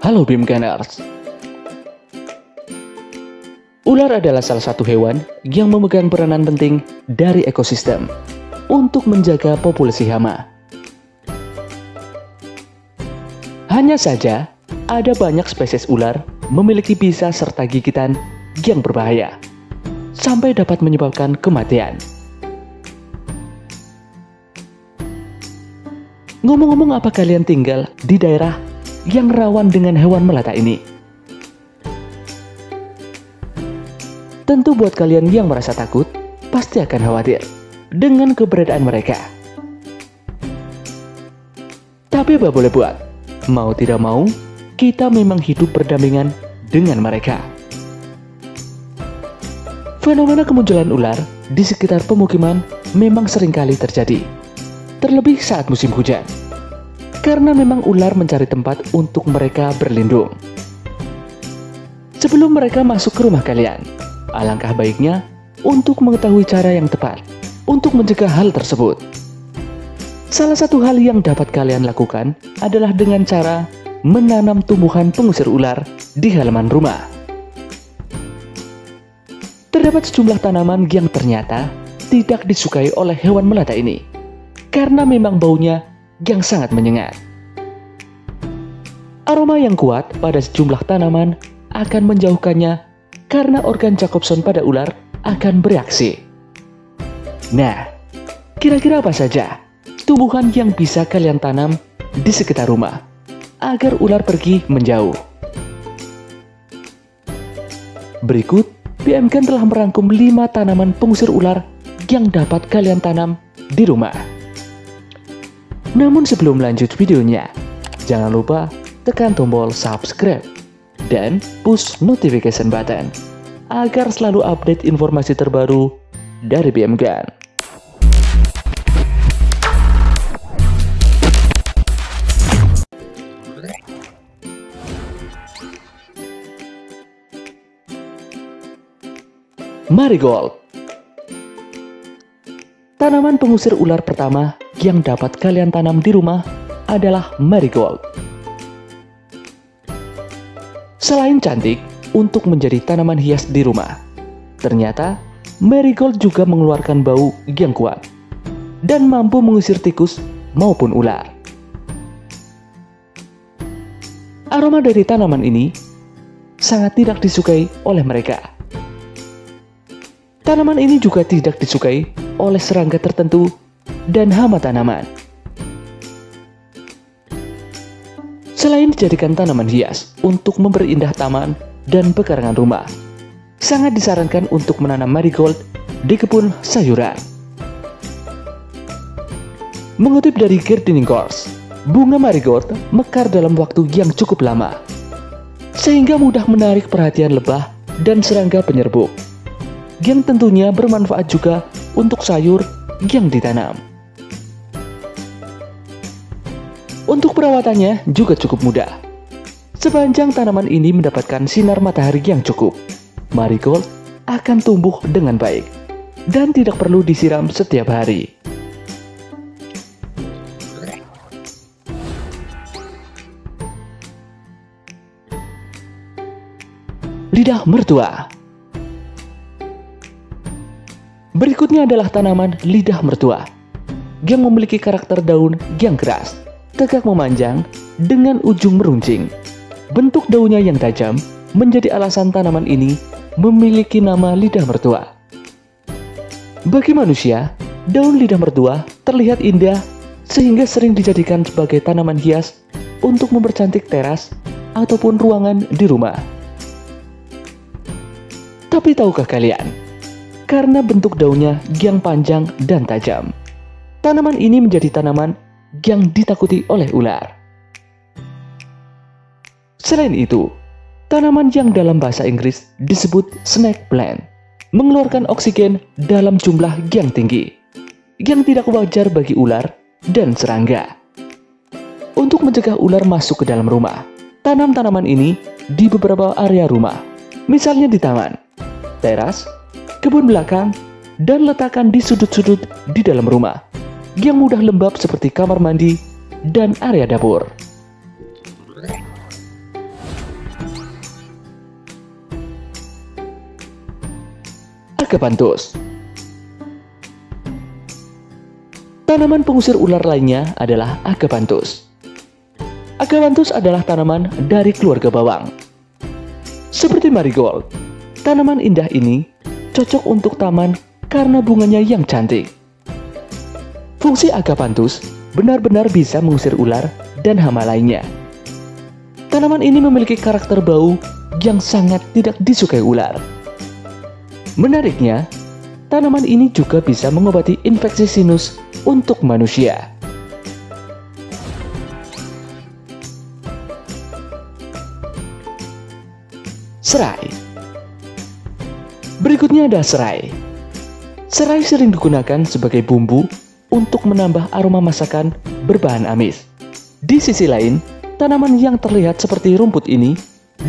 Halo Bimkaners. Ular adalah salah satu hewan yang memegang peranan penting dari ekosistem untuk menjaga populasi hama. Hanya saja, ada banyak spesies ular memiliki bisa serta gigitan yang berbahaya, sampai dapat menyebabkan kematian. Ngomong-ngomong, apa kalian tinggal di daerah yang rawan dengan hewan melata ini? Tentu buat kalian yang merasa takut, pasti akan khawatir dengan keberadaan mereka. Tapi apa boleh buat, mau tidak mau, kita memang hidup berdampingan dengan mereka. Fenomena kemunculan ular di sekitar pemukiman memang seringkali terjadi, terlebih saat musim hujan, karena memang ular mencari tempat untuk mereka berlindung. Sebelum mereka masuk ke rumah kalian, alangkah baiknya untuk mengetahui cara yang tepat untuk mencegah hal tersebut. Salah satu hal yang dapat kalian lakukan adalah dengan cara menanam tumbuhan pengusir ular di halaman rumah. Terdapat sejumlah tanaman yang ternyata tidak disukai oleh hewan melata ini, karena memang baunya yang sangat menyengat. Aroma yang kuat pada sejumlah tanaman akan menjauhkannya karena organ Jacobson pada ular akan bereaksi. Nah, kira-kira apa saja tumbuhan yang bisa kalian tanam di sekitar rumah agar ular pergi menjauh? Berikut, BMKN telah merangkum 5 tanaman pengusir ular yang dapat kalian tanam di rumah. Namun sebelum lanjut videonya, jangan lupa tekan tombol subscribe dan push notification button agar selalu update informasi terbaru dari BMKN. Marigold. Tanaman pengusir ular pertama yang dapat kalian tanam di rumah adalah marigold. Selain cantik untuk menjadi tanaman hias di rumah, ternyata marigold juga mengeluarkan bau yang kuat dan mampu mengusir tikus maupun ular. Aroma dari tanaman ini sangat tidak disukai oleh mereka. Tanaman ini juga tidak disukai oleh serangga tertentu dan hama tanaman. Selain dijadikan tanaman hias untuk memberi indah taman dan pekarangan rumah, sangat disarankan untuk menanam marigold di kebun sayuran. Mengutip dari Gardening Course, bunga marigold mekar dalam waktu yang cukup lama, sehingga mudah menarik perhatian lebah dan serangga penyerbuk, yang tentunya bermanfaat juga untuk sayur yang ditanam. Untuk perawatannya juga cukup mudah. Sepanjang tanaman ini mendapatkan sinar matahari yang cukup, marigold akan tumbuh dengan baik dan tidak perlu disiram setiap hari. Lidah mertua. Berikutnya adalah tanaman lidah mertua yang memiliki karakter daun yang keras, tegak memanjang dengan ujung meruncing. Bentuk daunnya yang tajam menjadi alasan tanaman ini memiliki nama lidah mertua. Bagi manusia, daun lidah mertua terlihat indah sehingga sering dijadikan sebagai tanaman hias untuk mempercantik teras ataupun ruangan di rumah. Tapi tahukah kalian, karena bentuk daunnya yang panjang dan tajam, tanaman ini menjadi tanaman yang ditakuti oleh ular. Selain itu, tanaman yang dalam bahasa Inggris disebut snake plant mengeluarkan oksigen dalam jumlah yang tinggi, yang tidak wajar bagi ular dan serangga. Untuk mencegah ular masuk ke dalam rumah, tanam tanaman ini di beberapa area rumah, misalnya di taman, teras, kebun belakang, dan letakkan di sudut-sudut di dalam rumah yang mudah lembab seperti kamar mandi dan area dapur. Agapanthus. Tanaman pengusir ular lainnya adalah Agapanthus. Agapanthus adalah tanaman dari keluarga bawang. Seperti marigold, tanaman indah ini cocok untuk taman karena bunganya yang cantik. Fungsi Agapanthus benar-benar bisa mengusir ular dan hama lainnya. Tanaman ini memiliki karakter bau yang sangat tidak disukai ular. Menariknya, tanaman ini juga bisa mengobati infeksi sinus untuk manusia. Serai. Berikutnya ada serai. Serai sering digunakan sebagai bumbu untuk menambah aroma masakan berbahan amis. Di sisi lain, tanaman yang terlihat seperti rumput ini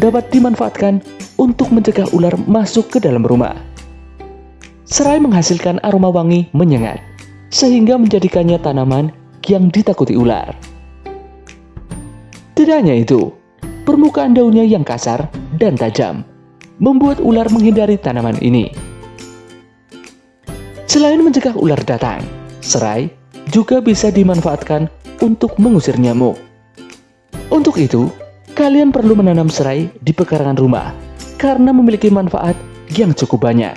dapat dimanfaatkan untuk mencegah ular masuk ke dalam rumah. Serai menghasilkan aroma wangi menyengat, sehingga menjadikannya tanaman yang ditakuti ular. Tidak hanya itu, permukaan daunnya yang kasar dan tajam membuat ular menghindari tanaman ini. Selain mencegah ular datang, serai juga bisa dimanfaatkan untuk mengusir nyamuk. Untuk itu, kalian perlu menanam serai di pekarangan rumah karena memiliki manfaat yang cukup banyak.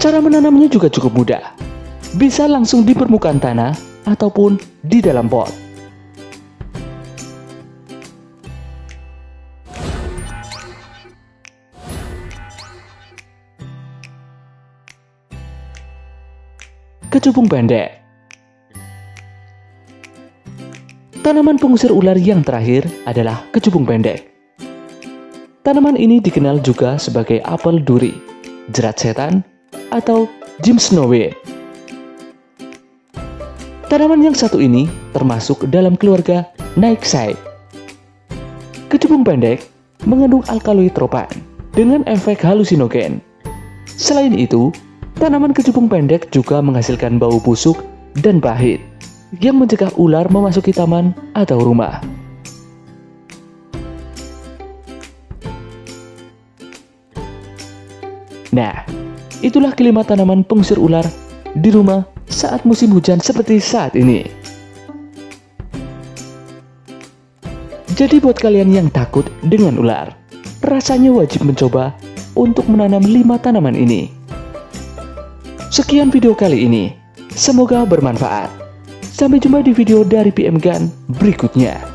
Cara menanamnya juga cukup mudah. Bisa langsung di permukaan tanah ataupun di dalam pot. Kecubung pendek. Tanaman pengusir ular yang terakhir adalah kecubung pendek. Tanaman ini dikenal juga sebagai apel duri, jerat setan, atau Gymnoweed. Tanaman yang satu ini termasuk dalam keluarga Nyxaceae. Kecubung pendek mengandung alkaloid tropan dengan efek halusinogen. Selain itu, tanaman kecubung pendek juga menghasilkan bau busuk dan pahit yang mencegah ular memasuki taman atau rumah. Nah, itulah kelima tanaman pengusir ular di rumah saat musim hujan seperti saat ini. Jadi buat kalian yang takut dengan ular, rasanya wajib mencoba untuk menanam 5 tanaman ini. Sekian video kali ini, semoga bermanfaat. Sampai jumpa di video dari PM Gun berikutnya.